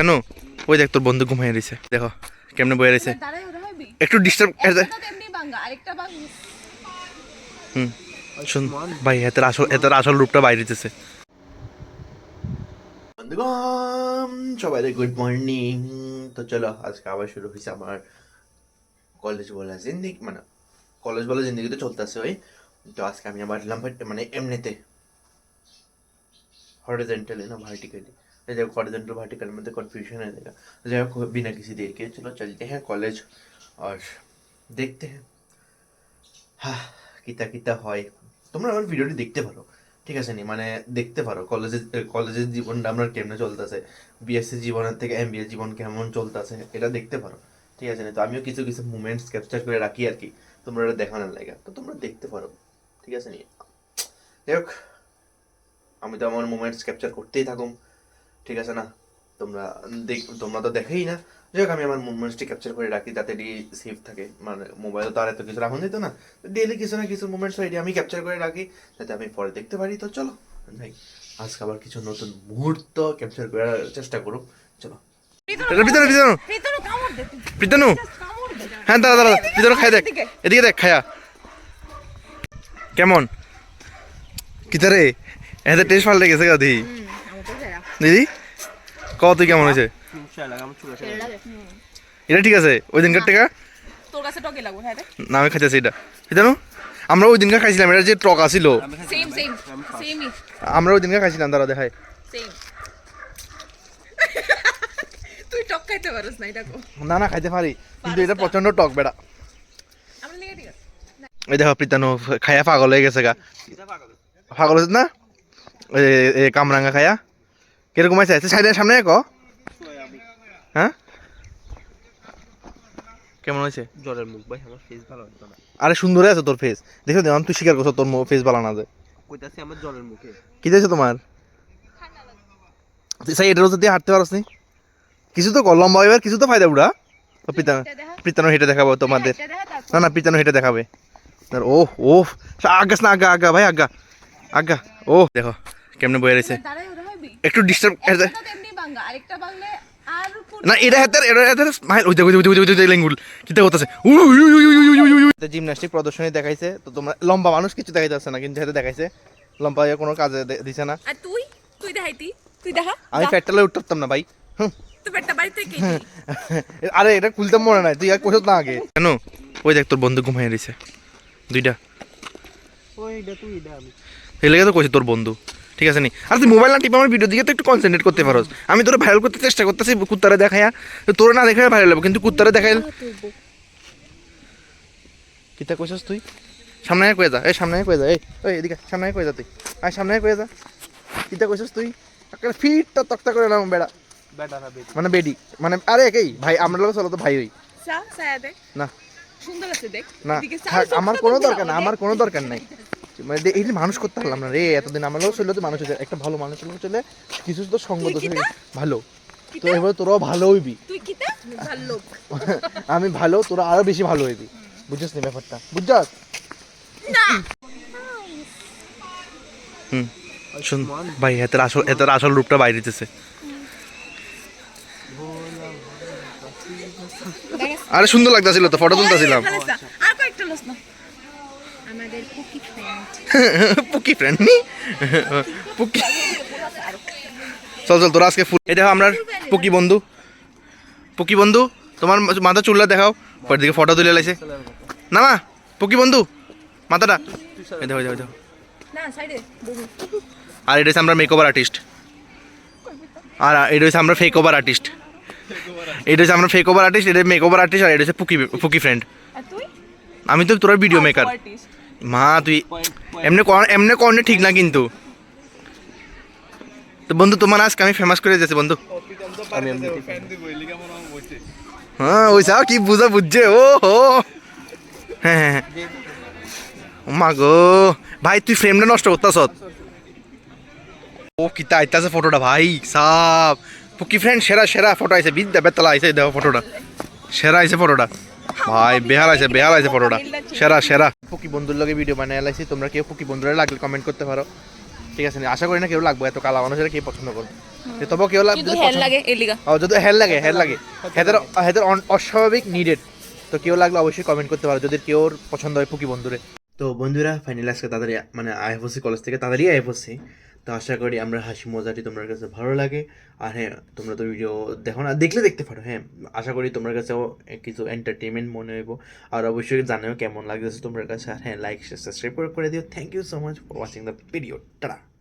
কেন? ওই দেখ তোর বন্ধু ঘুমাই রয়েছে, দেখো কেমনে বয়ে রয়েছে, একটু ডিস্টার্ব। হুম শুন ভাই, এটার আসল রূপটা বাইরে দিতেছে। বন্ধুগণ সবাই গুড মর্নিং। তো চলো আজকে আবার শুরু হয়েছে আমার কলেজ বলা জিন্দিগি, মানে কলেজ বলা জিন্দিগি তো চলতেছে ওই। তো আজকে আমি আবার মানে এমনিতে हॉरिजॉन्टली ना वर्टिकली, जब हॉरिजॉन्टल वर्टिकल में तो कन्फ्यूजन है देगा। जब बिना किसी देर के चलो चलते हैं कॉलेज और देखते हैं হ্যাঁ কিতা কিতা হয়। তোমরা আমার ভিডিওটি দেখতে পারো, ঠিক আছে নি, মানে দেখতে পারো কলেজের জীবনটা আমার কেমনে চলতেছে, বিএসসি জীবনের থেকে এমবিএ জীবন কেমন চলতেছে এটা দেখতে পারো, ঠিক আছে নি। তো আমিও কিছু কিছু মুমেন্টস ক্যাপচার করে রাখি আর কি, তোমরা এটা দেখানোর লাগে, তো তোমরা দেখতে পারো, ঠিক আছে নি। যাই হোক, আমি তো আমার মোমেন্টস ক্যাপচার করতেই থাকুম, ঠিক আছে না। তোমরা তো দেখেই না। যাই হোক, আমি আমার মোমেন্টসটি ক্যাপচার করে রাখি যাতে এটি সেফ থাকে, মানে মোবাইলে তো আর এত কিছু রাখুন যেত না, ডেইলি কিছু না কিছু মোমেন্টস এটি আমি ক্যাপচার করে রাখি যাতে আমি পরে দেখতে পারি। তো চলো ভাই, আজকে আবার কিছু নতুন মুহূর্ত ক্যাপচার করার চেষ্টা করুক। চলো প্রীতানু, হ্যাঁ দাদা দাদা প্রীতানু খাই দেখ, এদিকে দেখ খায়া কেমন কিতা রে, এতে টেস্ট পাল্টে গেছে গা দিদি। দিদি কত তুই কেমন হয়েছে? এটা ঠিক আছে, ওই দিনকার টাকা না আমি খাইতেছি এটা, জানো আমরা ওই দিনকার খাইছিলাম, এটা যে টক আসিল আমরা ওই দিনকার খাইছিলাম, দাঁড়া দেখাই। না না খাইতে পারি, কিন্তু এটা প্রচন্ড টক বেড়া। এই দেখো প্রীতানু খাইয়া পাগল হয়ে গেছে গা, পাগল হয়েছে না কামরাঙ্গা খাইয়া কিরকম আছে সাইডের সামনে ক। হ্যাঁ কেমন হয়েছে? জলের মুখ ভাই, আমার ফেস ভালো হতো না। আরে সুন্দর আছে তোর ফেস, দেখো দেখলাম তুই স্বীকার করছো তোর ফেস ভালো না যায়। কইতাছি আমার জলের মুখে কি দিয়েছে তোমার? সেই এটার দিয়ে হাঁটতে পারছ নি কিছু তো লম্বা এবার কিছু তো ফায়দা উড়া। প্রীতানু হেঁটে দেখাবো তোমাদের, না না প্রীতানু হেঁটে দেখাবে। ও ও আগাস না, আগা আগা ভাই আগা আগা। ও দেখো কেমনে বয়ে রয়েছে, একটু ডিস্টার্ব। না এটা হাতের স্মাইল, ওই দেখো ওই লেঙ্গুল কিতা করতেছে। জিমন্যাস্টিক প্রদর্শনী দেখাইছে, তো তোমরা লম্বা মানুষ কিছু দেখাইতে যাচ্ছে না, কিন্তু হাতে দেখাইছে লম্বা কোনো কাজে দিছে না। আর তুই দেখাইতি, তুই দেখা। আমি ফ্যাটটালে উঠতাম না ভাই। তো পেটটা বাড়িতে কে? আরে এটা খুলতে মনে নাই, তুই আর কোথাও না আগে কেন? ওই দেখ তোর বন্ধু ঘুমাই রয়েছে দুইটা, ওইটা তুই দা আমি এই লেগে তো কইছি তোর বন্ধু, ঠিক আছে নি। আর তুই মোবাইল না টিপে আমার ভিডিও দিকে তো একটু কনসেন্ট্রেট করতে পারোস। আমি তোরা ভাইরাল করতে চেষ্টা করতেছি কুত্তারে দেখাইয়া, তোরা না দেখাই ভাইরাল হবে, কিন্তু কুত্তারে দেখাই কিতা কইছস তুই? সামনে কয়ে যা, এই সামনে কয়ে যা, এই ওই এদিকে সামনে কয়ে যা, তুই আয় সামনে কয়ে যা। কিতা কইছস তুই? একটা ফিটটা তক্তা করে নাম বেড়া বেটারা বেটি মানে বেডি মানে, আরে একই ভাই আমরা লোক চলো তো ভাই হই না সুন্দর আছে দেখ, না আমার কোনো দরকার না, আমার কোনো দরকার নাই। মানে এই যে মানুষ করতে পারলাম না রে এতদিন, আমার লোক চললে তো মানুষ হয়েছে, একটা ভালো মানুষ চলে কিছু তো সঙ্গ দোষ ভালো, তো এবার তোরাও ভালো হইবি। আমি ভালো, তোরা আরো বেশি ভালো হইবি, বুঝছিস না ব্যাপারটা? বুঝছস? শুন ভাই, এটার আসল রূপটা বাইরে দিতেছে। আরে সুন্দর লাগতেছিল তো, ফটো তুলতেছিলাম। আর কয়েকটা লস না আমাদের পুকি ফ্রেন্ড পুকি ফ্রেন্ড নি পুকি। চল চল তোরা আজকে ফুল, এই দেখো আমরা পুকি বন্ধু, পুকি বন্ধু তোমার মাথা চুলটা দেখাও, পরের দিকে ফটো তুলে লাইছে না মা। পুকি বন্ধু মাথাটা এই দেখো দেখো। না সাইডে আর এটা হচ্ছে আমরা মেকওভার আর্টিস্ট, আর এটা হচ্ছে আমরা ফেক ওভার আর্টিস্ট, এটা হচ্ছে আমরা ফেক ওভার আর্টিস্ট, এটা মেকওভার আর্টিস্ট, আর এটা হচ্ছে পুকি ফ্রেন্ড। আর তুই? আমি তো তোর ভিডিও মেকার। মা তুই এমনি করলে ঠিক না কিন্তু। তো বন্ধু তোমার আজকে আমি ফেমাস করে যাচ্ছি বন্ধু। হ্যাঁ ওই সা কি বুঝছে ও হো। হ্যাঁ হ্যাঁ মা গো ভাই তুই ফ্রেমটা নষ্ট করতাস। ও কিতা আইতাছে ফটোটা ভাই সাব, পুকি ফ্রেন্ড সেরা সেরা ফটো আইছে, বিদ্যা বেতলা আইছে, দেখো ফটোটা সেরা আইছে ফটোটা ভাই, বেহাল আছে ফটোটা সেরা সেরা। পুকি বন্ধুর লগে ভিডিও বানাই লাইছি, তোমরা কেউ পুকি বন্ধুরা লাগলে কমেন্ট করতে পারো। ঠিক আছে আশা করি না কেউ লাগবে এত কালা মানুষের কে পছন্দ করবে তবে কেউ কিন্তু হেল লাগে এর লিগা যদি হেল লাগে হেদের হেদের অস্বাভাবিক নিডেড তো কেউ লাগলে অবশ্যই কমেন্ট করতে পারো যদি কেউ পছন্দ হয় পুকি বন্ধুরে তো বন্ধুরা ফাইনালি আজকে তাড়াতাড়ি মানে আইএফওসি কলেজ থেকে তাড়াতাড়ি আইএফওসি তো আশা করি আমরা হাসি মজাটি তোমার কাছে ভালো লাগে আর হ্যাঁ তোমরা তো ভিডিও দেখো না দেখলে দেখতে পারো হ্যাঁ আশা করি তোমার কাছেও কিছু এন্টারটেনমেন্ট মনে হইব আর অবশ্যই জানাও কেমন লাগতেছে তোমার কাছে আর হ্যাঁ লাইক সাবস্ক্রাইব করে দিও thank you so much for watching the video tata